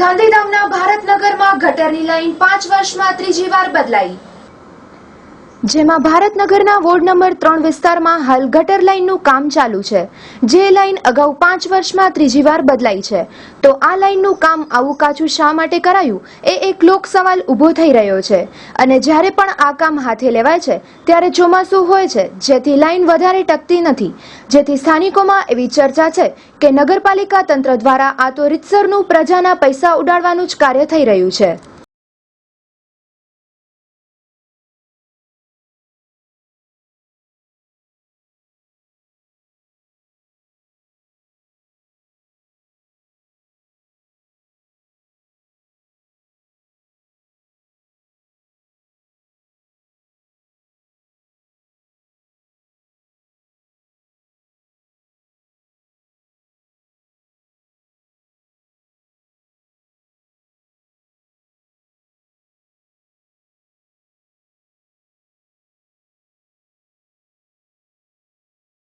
ગાંધીધામના ભારતનગરમાં ગટરની લાઈન 5 વર્ષમાં ત્રીજી વાર બદલાઈ। જેમાં ભારતનગરના વોર્ડ નંબર 3 વિસ્તારમાં હાલ ગટર લાઈનનું કામ ચાલુ છે, જે લાઈન અગાઉ 5 વર્ષમાં ત્રીજી વાર બદલાઈ છે। તો આ લાઈનનું કામ આવું કાચું શા માટે કરાયું એ એક લોક સવાલ ઊભો થઈ રહ્યો છે। અને જ્યારે પણ આ કામ હાથે લેવાય છે ત્યારે ચોમાસું હોય છે, જેથી લાઈન વધારે ટકતી નથી, જેથી સ્થાનિકોમાં એવી ચર્ચા છે કે નગરપાલિકા તંત્ર દ્વારા આ તો રીતસરનું પ્રજાના પૈસા ઉડાડવાનું જ કાર્ય થઈ રહ્યું છે।